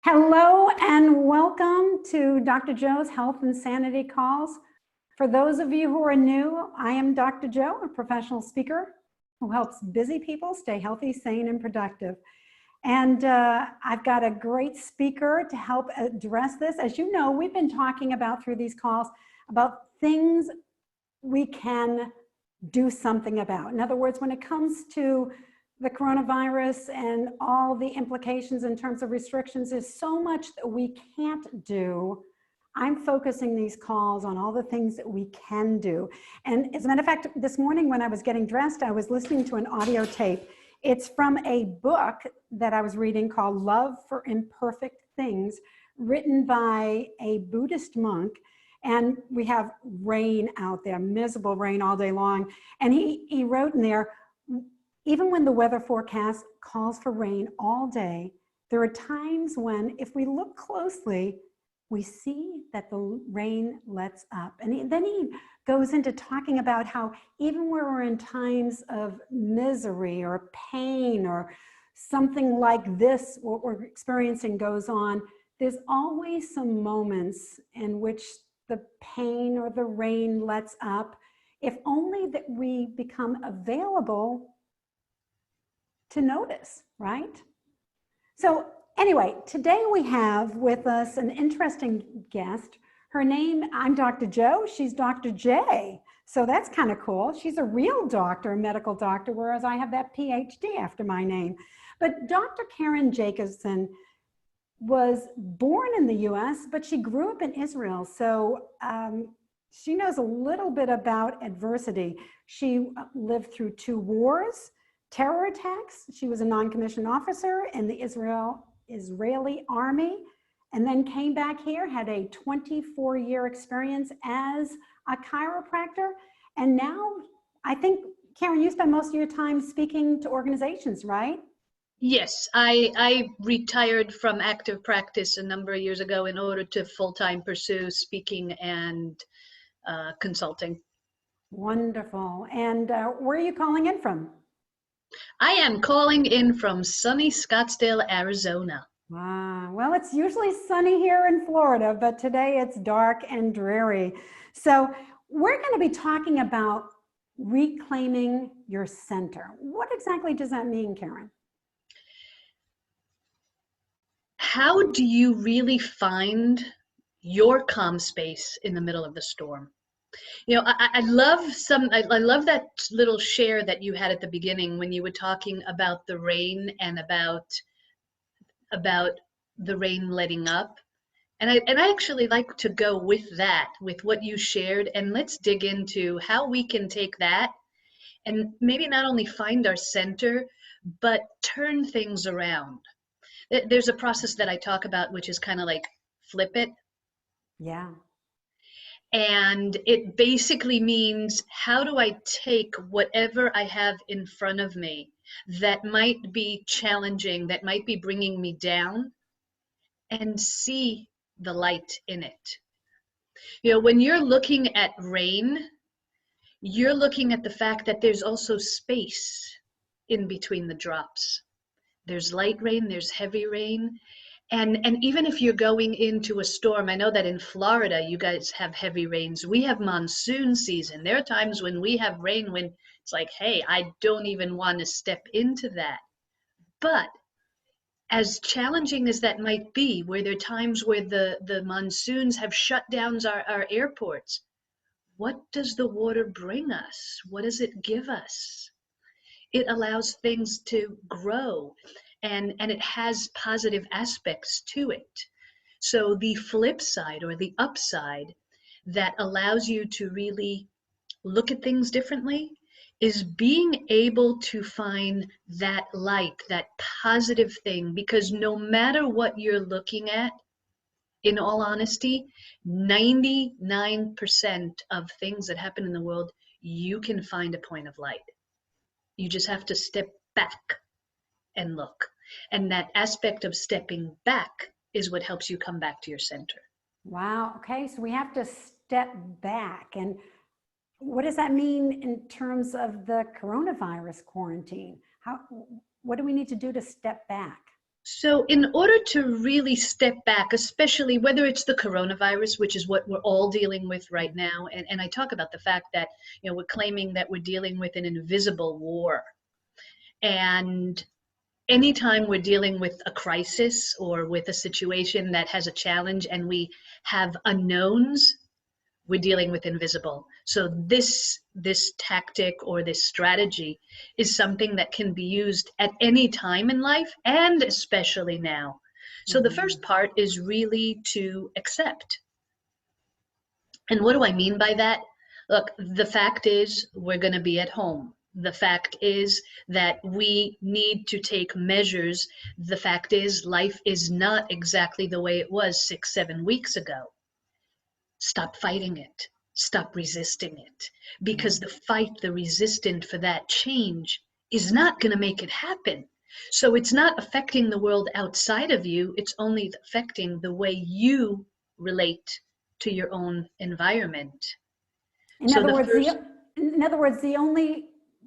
Hello and welcome to Dr. Joe's Health and Sanity Calls. For those of you who are new, I am Dr. Joe, a professional speaker who helps busy people stay healthy, sane, and productive. And I've got a great speaker to help address this. As you know, we've been talking about through these calls about things we can do something about. In other words, when it comes to the coronavirus and all the implications in terms of restrictions, there's so much that we can't do. I'm focusing these calls on all the things that we can do. And as a matter of fact, this morning when I was getting dressed, I was listening to an audio tape. It's from a book that I was reading called Love for Imperfect Things, written by a Buddhist monk. And we have rain out there, miserable rain all day long. And he wrote in there, even when the weather forecast calls for rain all day, there are times when, if we look closely, we see that the rain lets up. And then he goes into talking about how even when we're in times of misery or pain or something like this, what we're experiencing goes on, there's always some moments in which the pain or the rain lets up, if only that we become available to notice, right? So anyway, today we have with us an interesting guest. Her name, I'm Dr. Joe, she's Dr. J. So that's kind of cool. She's a real doctor, a medical doctor, whereas I have that PhD after my name. But Dr. Karen Jacobson was born in the US, but she grew up in Israel. So she knows a little bit about adversity. She lived through 2 wars, terror attacks. She was a non-commissioned officer in the Israeli army, and then came back here, had a 24-year experience as a chiropractor. And now I think, Karen, you spend most of your time speaking to organizations, right? Yes, I retired from active practice a number of years ago in order to full-time pursue speaking and consulting. Wonderful. And where are you calling in from? I am calling in from sunny Scottsdale, Arizona. Well, it's usually sunny here in Florida, but today it's dark and dreary. So we're going to be talking about reclaiming your center. What exactly does that mean, Karen? How do you really find your calm space in the middle of the storm? You know, I love that little share that you had at the beginning when you were talking about the rain and about the rain letting up. And I actually like to go with that, with what you shared, and let's dig into how we can take that and maybe not only find our center, but turn things around. There's a process that I talk about, which is kind of like flip it. Yeah. And it basically means, how do I take whatever I have in front of me that might be challenging, that might be bringing me down, and see the light in it. You know, when you're looking at rain, you're looking at the fact that there's also space in between the drops. There's light rain, there's heavy rain. And even if you're going into a storm, I know that in Florida, you guys have heavy rains. We have monsoon season. There are times when we have rain when it's like, hey, I don't even want to step into that. But as challenging as that might be, where there are times where the monsoons have shut down our airports, what does the water bring us? What does it give us? It allows things to grow, and it has positive aspects to it. So the flip side, or the upside, that allows you to really look at things differently, is being able to find that light, that positive thing, because no matter what you're looking at, in all honesty, 99% of things that happen in the world, you can find a point of light. You just have to step back and look. And that aspect of stepping back is what helps you come back to your center. Wow. Okay. So we have to step back. And what does that mean in terms of the coronavirus quarantine? What do we need to do to step back? So in order to really step back, especially whether it's the coronavirus, which is what we're all dealing with right now, and I talk about the fact that, we're claiming that we're dealing with an invisible war. And anytime we're dealing with a crisis or with a situation that has a challenge and we have unknowns, we're dealing with invisible. So this tactic or this strategy is something that can be used at any time in life and especially now. So the first part is really to accept. And what do I mean by that? Look, the fact is we're going to be at home. The fact is that we need to take measures. The fact is life is not exactly the way it was 6, 7 weeks ago. Stop fighting it. Stop resisting it. Because the fight, the resistance for that change is not going to make it happen. So it's not affecting the world outside of you. It's only affecting the way you relate to your own environment. In So other the words, first, the only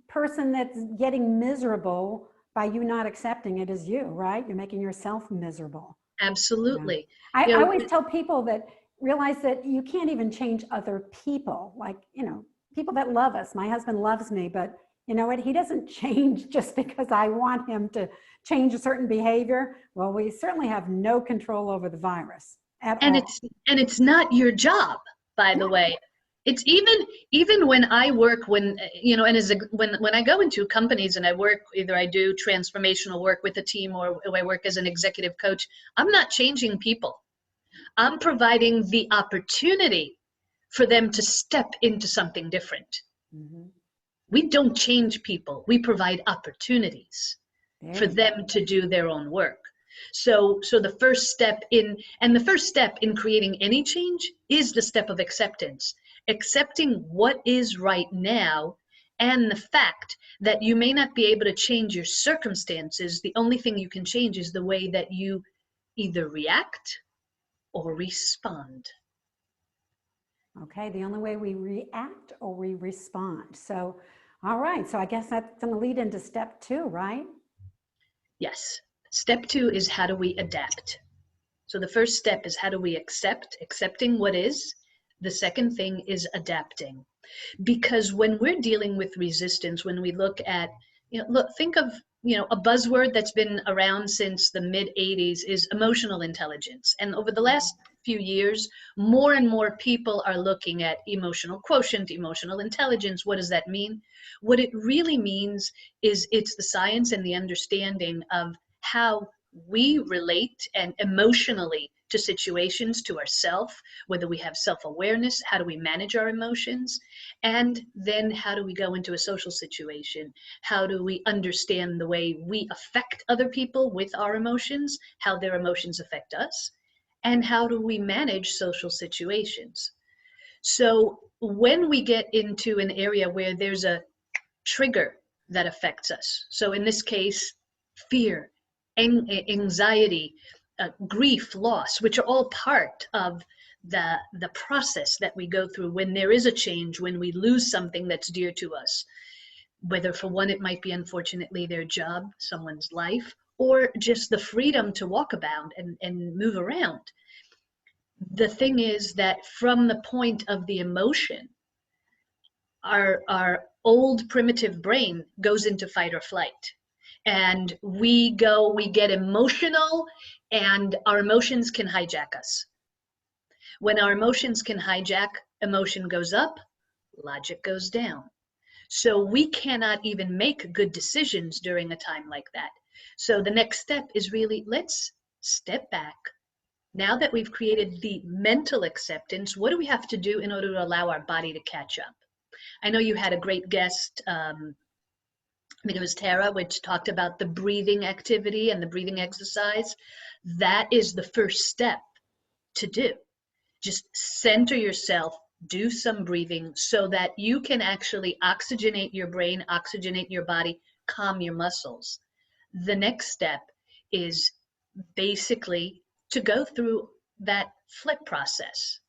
person that's getting miserable by you not accepting it is you, right? You're making yourself miserable. absolutely. I You know, always tell people that realize that you can't even change other people. Like, people that love us. My husband loves me, but you know what? He doesn't change just because I want him to change a certain behavior. Well, we certainly have no control over the virus at and all. it's not your job, by the way. It's even when I work, when and as when I go into companies and I work, either I do transformational work with a team or I work as an executive coach, I'm not changing people. I'm providing the opportunity for them to step into something different. We don't change people. We provide opportunities for them to do their own work. So the first step in creating any change is the step of acceptance. Accepting what is right now and the fact that you may not be able to change your circumstances. The only thing you can change is the way that you either react or respond. Okay, the only way we react or we respond. So, all right, so I guess that's going to lead into step 2, right? Yes. Step 2 is how do we adapt? So the first step is how do we accepting what is. The second thing is adapting. Because when we're dealing with resistance, when we look at, think of, a buzzword that's been around since the mid 80s is emotional intelligence. And over the last few years, more and more people are looking at emotional quotient, emotional intelligence. What does that mean? What it really means is it's the science and the understanding of how we relate and emotionally to situations, to ourselves, whether we have self-awareness, how do we manage our emotions, and then how do we go into a social situation? How do we understand the way we affect other people with our emotions, how their emotions affect us, and how do we manage social situations? So when we get into an area where there's a trigger that affects us, so in this case, fear, anxiety, grief, loss, which are all part of the process that we go through when there is a change, when we lose something that's dear to us, whether for one it might be unfortunately their job, someone's life, or just the freedom to walk about and move around. The thing is that from the point of the emotion, our old primitive brain goes into fight or flight. And we get emotional, and our emotions can hijack us. When our emotions can hijack, emotion goes up, logic goes down. So we cannot even make good decisions during a time like that. So the next step is really, let's step back. Now that we've created the mental acceptance, what do we have to do in order to allow our body to catch up? I know you had a great guest, I think it was Tara, which talked about the breathing activity and the breathing exercise. That is the first step to do. Just center yourself, do some breathing so that you can actually oxygenate your brain, oxygenate your body, calm your muscles. The next step is basically to go through that flip process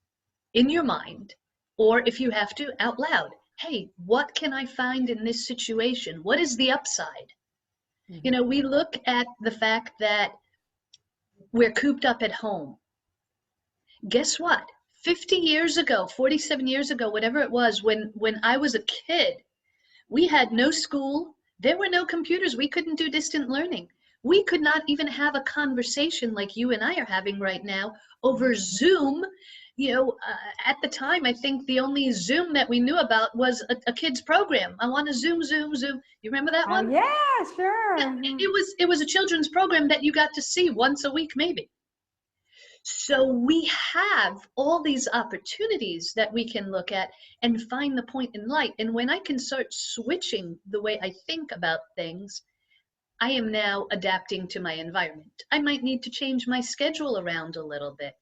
in your mind, or if you have to, out loud. Hey, what can I find in this situation? What is the upside? We look at the fact that we're cooped up at home. Guess what? 50 years ago, 47 years ago, whatever it was, when I was a kid, we had no school. There were no computers. We couldn't do distant learning. We could not even have a conversation like you and I are having right now over Zoom. At the time, I think the only Zoom that we knew about was a kid's program. I want to Zoom, Zoom, Zoom. You remember that one? Yeah, sure. Yeah, it was a children's program that you got to see once a week, maybe. So we have all these opportunities that we can look at and find the point in light. And when I can start switching the way I think about things, I am now adapting to my environment. I might need to change my schedule around a little bit.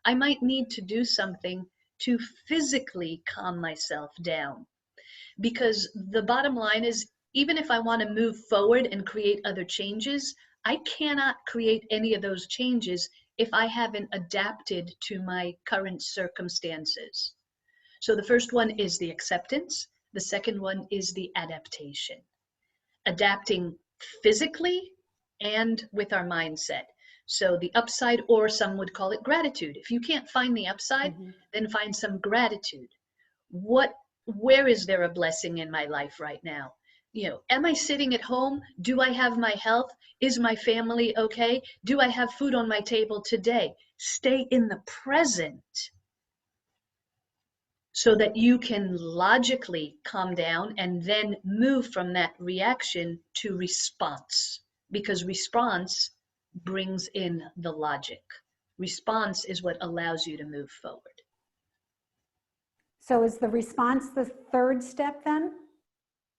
I might need to do something to physically calm myself down. Because the bottom line is, even if I want to move forward and create other changes, I cannot create any of those changes if I haven't adapted to my current circumstances. So the first one is the acceptance. The second one is the adaptation. Adapting physically and with our mindset. So the upside, or some would call it gratitude. If you can't find the upside, then find some gratitude. Where is there a blessing in my life right now? Am I sitting at home? Do I have my health? Is my family okay? Do I have food on my table today? Stay in the present so that you can logically calm down and then move from that reaction to response, because response brings in the logic. Response is what allows you to move forward. So is the response the third step then?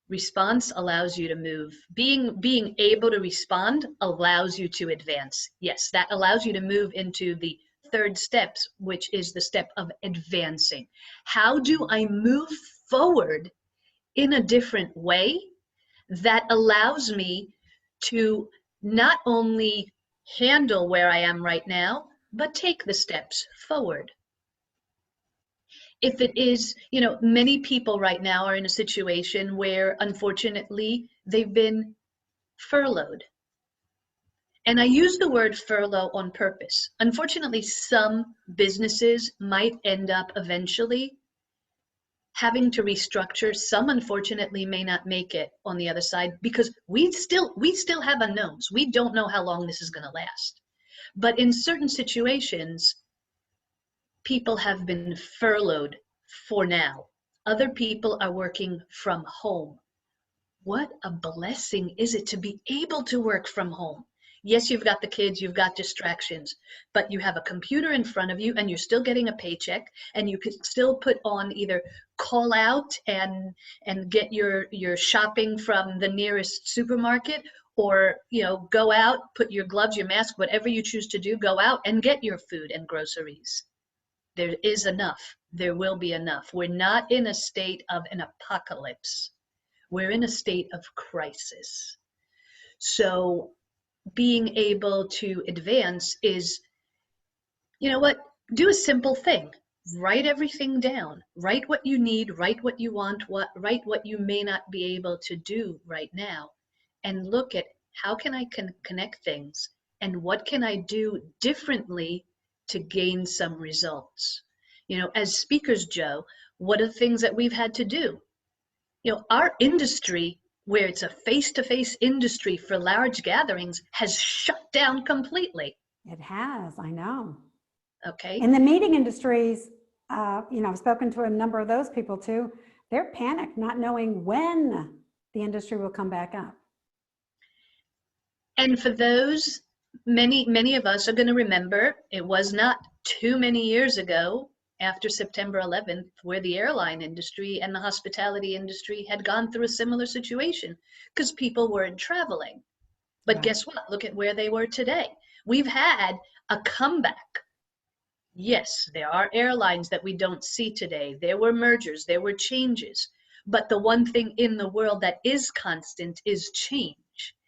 Response allows you to move. Being able to respond allows you to advance. Yes, that allows you to move into the third steps, which is the step of advancing. How do I move forward in a different way that allows me to not only handle where I am right now, but take the steps forward? If it is, many people right now are in a situation where unfortunately they've been furloughed. And I use the word furlough on purpose. Unfortunately, some businesses might end up eventually having to restructure. Some unfortunately may not make it on the other side, because we still have unknowns. We don't know how long this is going to last. But in certain situations, people have been furloughed for now. Other people are working from home. What a blessing is it to be able to work from home? Yes, you've got the kids, you've got distractions, but you have a computer in front of you and you're still getting a paycheck, and you could still put on, either call out and get your shopping from the nearest supermarket, or go out, put your gloves, your mask, whatever you choose to do, go out and get your food and groceries. There is enough. There will be enough. We're not in a state of an apocalypse. We're in a state of crisis. So being able to advance is, do a simple thing. Write everything down. Write what you need, write what you want, write what you may not be able to do right now, and look at how can I connect things, and what can I do differently to gain some results. As speakers, Joe, what are the things that we've had to do? Our industry, where it's a face-to-face industry for large gatherings, has shut down completely. It has, I know. Okay. In the meeting industries, I've spoken to a number of those people too. They're panicked, not knowing when the industry will come back up. And for those, many of us are going to remember, it was not too many years ago, after September 11th, where the airline industry and the hospitality industry had gone through a similar situation because people weren't traveling. But Right. Guess what? Look at where they were today. We've had a comeback. Yes, there are airlines that we don't see today. There were mergers, there were changes. But the one thing in the world that is constant is change.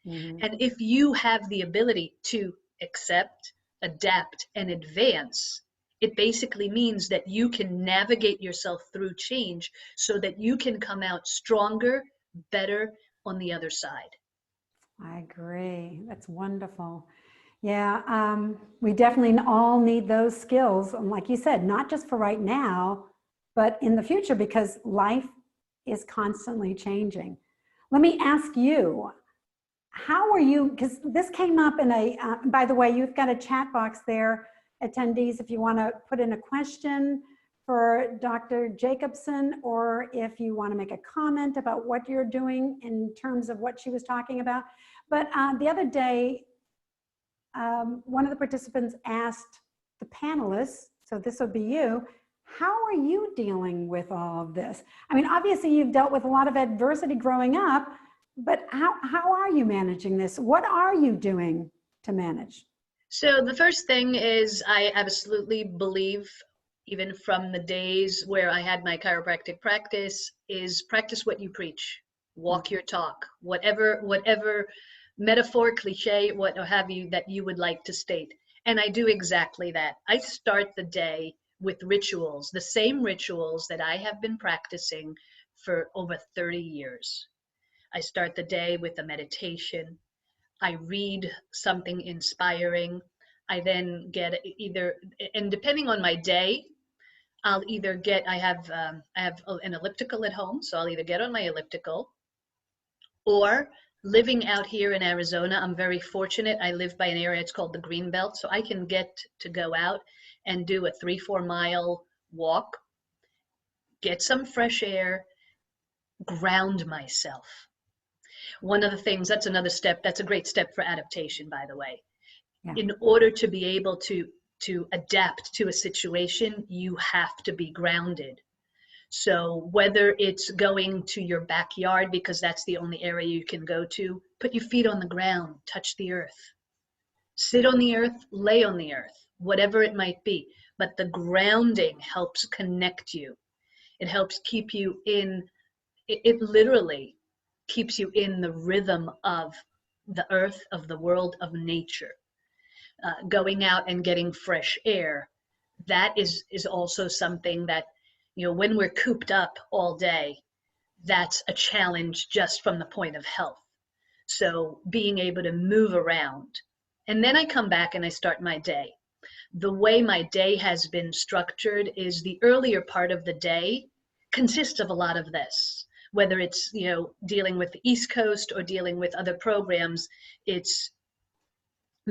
And if you have the ability to accept, adapt, and advance, it basically means that you can navigate yourself through change so that you can come out stronger, better on the other side. I agree. That's wonderful. Yeah, we definitely all need those skills. And like you said, not just for right now, but in the future, because life is constantly changing. Let me ask you, how are you, because this came up in a, by the way, you've got a chat box there, attendees, if you want to put in a question for Dr. Jacobson, or if you want to make a comment about what you're doing in terms of what she was talking about. But the other day, one of the participants asked the panelists, so this would be you, how are you dealing with all of this? I mean, obviously you've dealt with a lot of adversity growing up, but how are you managing this? What are you doing to manage? So the first thing is I absolutely believe, even from the days where I had my chiropractic practice, is practice what you preach, walk your talk, whatever metaphor, cliche, what have you that you would like to state. And I do exactly that. I start the day with rituals, the same rituals that I have been practicing for over 30 years. I start the day with a meditation. I read something inspiring. I then get either, and depending on my day, I'll either get, I have an elliptical at home, so I'll either get on my elliptical, or living out here in Arizona, I'm very fortunate. I live by an area, it's called the Green Belt, so I can get to go out and do a 3-4 mile walk, get some fresh air, ground myself. One of the things, that's another step, that's a great step for adaptation, by the way. Yeah. In order to be able to adapt to a situation, you have to be grounded. So whether it's going to your backyard because that's the only area you can go to, put your feet on the ground, touch the earth, sit on the earth, lay on the earth, whatever it might be. But the grounding helps connect you. It helps keep you in, it literally keeps you in the rhythm of the earth, of the world, of nature. Going out and getting fresh air, that is also something that, you know, when we're cooped up all day, that's a challenge just from the point of health. So being able to move around. And then I come back and I start my day. The way my day has been structured is the earlier part of the day consists of a lot of this. Whether it's, you know, dealing with the East Coast or dealing with other programs, it's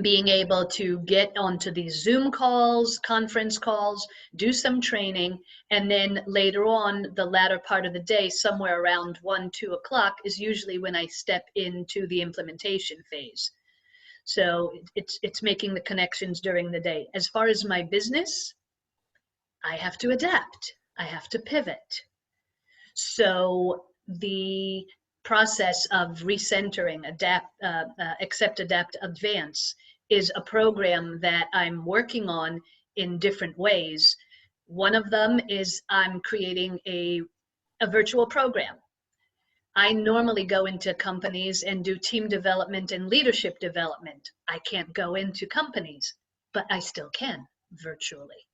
being able to get onto these Zoom calls, conference calls, do some training, and then later on, the latter part of the day, somewhere around 1-2 o'clock, is usually when I step into the implementation phase. So it's making the connections during the day. As far as my business, I have to adapt. I have to pivot. So the process of recentering, accept, adapt, advance is a program that I'm working on in different ways. One of them is I'm creating a virtual program. I normally go into companies and do team development and leadership development. I can't go into companies, but I still can virtually.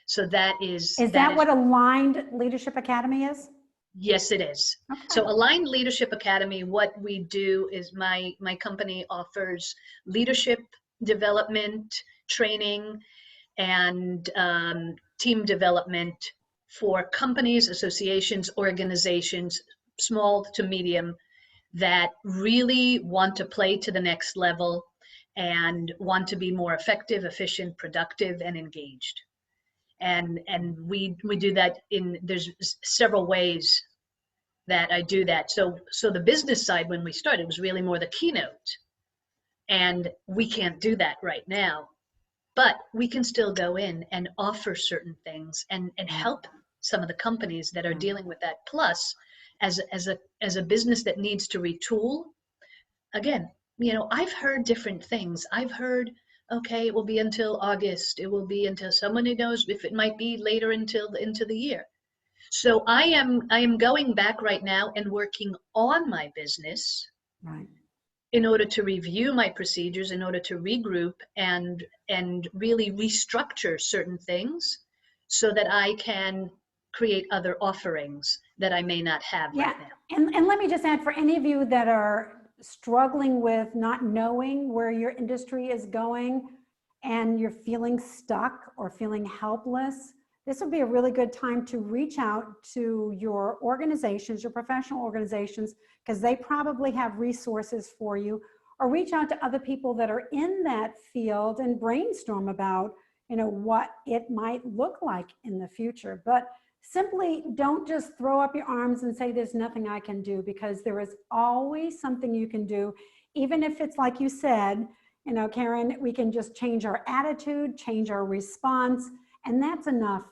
So that is What Aligned Leadership Academy is? Yes, it is. Okay. So Aligned Leadership Academy, what we do is my company offers leadership development, training, and team development for companies, associations, organizations, small to medium, that really want to play to the next level and want to be more effective, efficient, productive, and engaged. And we do that there's several ways that I do that. So the business side, when we started, was really more the keynote. And we can't do that right now, but we can still go in and offer certain things and help some of the companies that are dealing with that. Plus, as a business that needs to retool, again, you know, I've heard different things. I've heard, okay, it will be until August. It will be until somebody knows if it might be later into the year. So I am going back right now and working on my business in order to review my procedures, in order to regroup and really restructure certain things so that I can create other offerings that I may not have right now. And let me just add, for any of you that are struggling with not knowing where your industry is going and you're feeling stuck or feeling helpless, this would be a really good time to reach out to your organizations, your professional organizations, because they probably have resources for you, or reach out to other people that are in that field and brainstorm about, what it might look like in the future. But simply don't just throw up your arms and say, there's nothing I can do, because there is always something you can do. Even if it's like you said, Karen, we can just change our attitude, change our response, and that's enough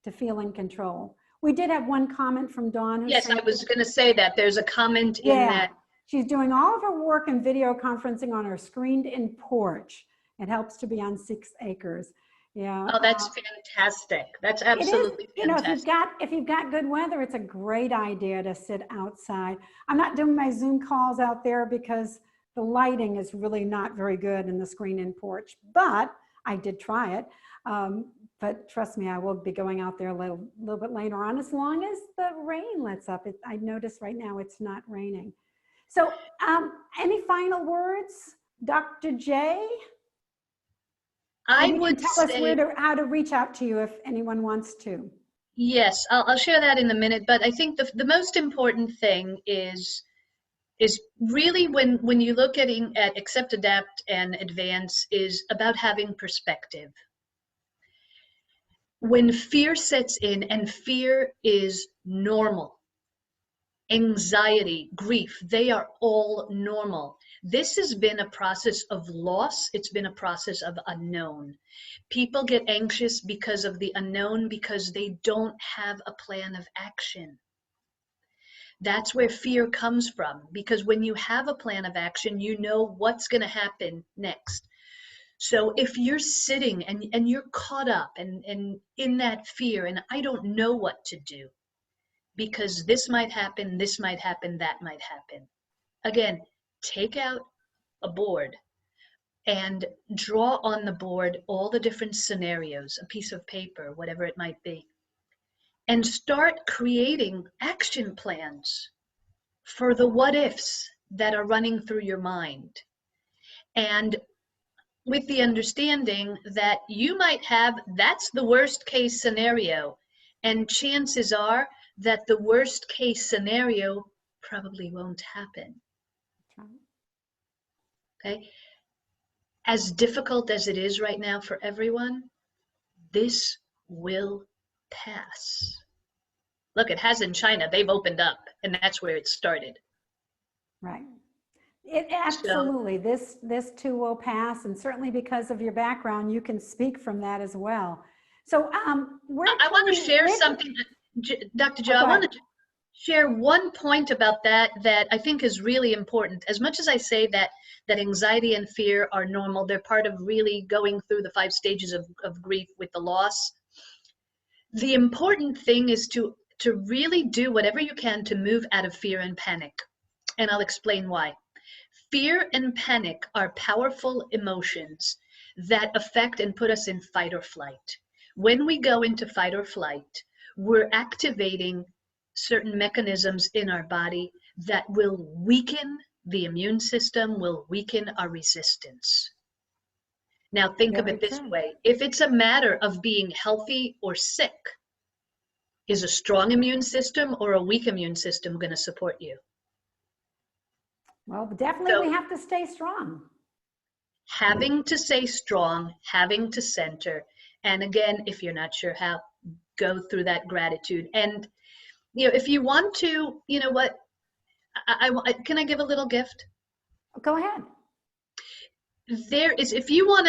to feel in control. We did have one comment from Dawn who's Yes, saying, I was going to say that. There's a comment in yeah, that. she's doing all of her work and video conferencing on her screened-in porch. It helps to be on 6 acres. Yeah. Oh, that's fantastic. That's It is, absolutely fantastic. if you've got good weather, it's a great idea to sit outside. I'm not doing my Zoom calls out there because the lighting is really not very good in the screen-in porch, but I did try it. But trust me, I will be going out there a little bit later on, as long as the rain lets up. I notice right now it's not raining. So any final words, Dr. J? I You would can tell us say, how to reach out to you if anyone wants to. yes, I'll share that in a minute, but I think the most important thing is really when you look at accept, adapt, and advance, is about having perspective. When fear sets in, and fear is normal, anxiety, grief, they are all normal. This has been a process of loss. It's been a process of unknown. People get anxious because of the unknown, because they don't have a plan of action. That's where fear comes from, because when you have a plan of action, you know what's going to happen next. So if you're sitting and you're caught up and in that fear, and I don't know what to do, because this might happen, that might happen. Again, take out a board and draw on the board all the different scenarios, a piece of paper, whatever it might be, and start creating action plans for the what ifs that are running through your mind. And with the understanding that you might have, that's the worst case scenario. And chances are that the worst case scenario probably won't happen. Okay? As difficult as it is right now for everyone, this will pass. Look, it has in China. They've opened up, and that's where it started. Right. It absolutely, this too will pass, and certainly because of your background, you can speak from that as well. So I want to share something, Dr. Joe. I want to share one point about that I think is really important. As much as I say that anxiety and fear are normal, they're part of really going through the 5 stages of grief with the loss. The important thing is to really do whatever you can to move out of fear and panic. And I'll explain why. Fear and panic are powerful emotions that affect and put us in fight or flight. When we go into fight or flight, we're activating certain mechanisms in our body that will weaken the immune system, will weaken our resistance. Now think of it this way. If it's a matter of being healthy or sick, is a strong immune system or a weak immune system going to support you? Well, definitely we have to stay strong. Having to stay strong, having to center. And again, if you're not sure how, go through that gratitude. And, if you want to, you know what, can I give a little gift? Go ahead. There is, if you want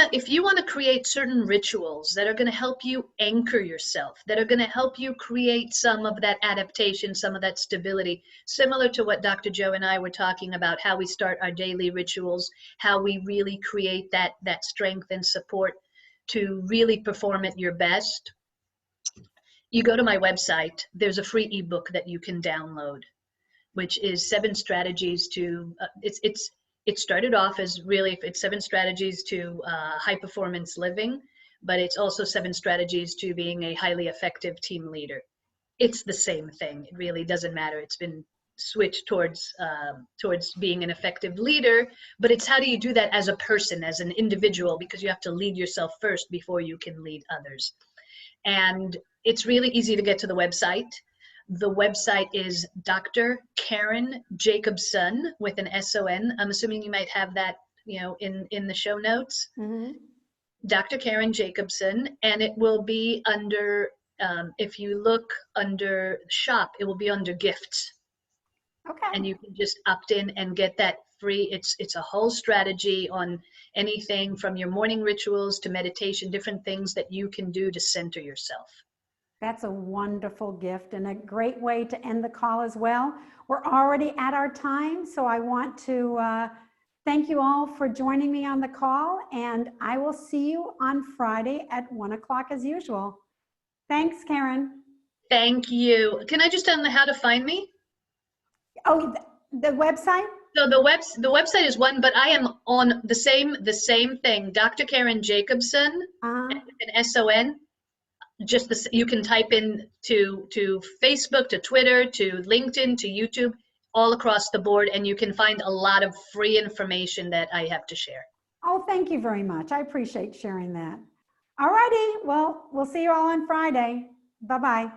to create certain rituals that are going to help you anchor yourself, that are going to help you create some of that adaptation, some of that stability, similar to what Dr. Joe and I were talking about, how we start our daily rituals, how we really create that strength and support to really perform at your best. You go to my website, there's a free ebook that you can download, which is 7 strategies to, it started off as really, it's 7 strategies to high performance living, but it's also 7 strategies to being a highly effective team leader. It's the same thing. It really doesn't matter. It's been switch towards being an effective leader. But it's how do you do that as a person, as an individual, because you have to lead yourself first before you can lead others. And it's really easy to get to the website. The website is Dr. Karen Jacobson with an S-O-N. I'm assuming you might have that, in the show notes. Mhm. Dr. Karen Jacobson, and it will be under, if you look under shop, it will be under gifts. Okay. And you can just opt in and get that free. It's a whole strategy on anything from your morning rituals to meditation, different things that you can do to center yourself. That's a wonderful gift and a great way to end the call as well. We're already at our time, so I want to thank you all for joining me on the call, and I will see you on Friday at 1 o'clock as usual. Thanks, Karen. Thank you. Can I just tell them how to find me? Oh, the website? So the website is one, but I am on the same thing, Dr. Karen Jacobson, Uh-huh. an S-O-N. You can type in to Facebook, to Twitter, to LinkedIn, to YouTube, all across the board, and you can find a lot of free information that I have to share. Oh, thank you very much. I appreciate sharing that. All righty. Well, we'll see you all on Friday. Bye-bye.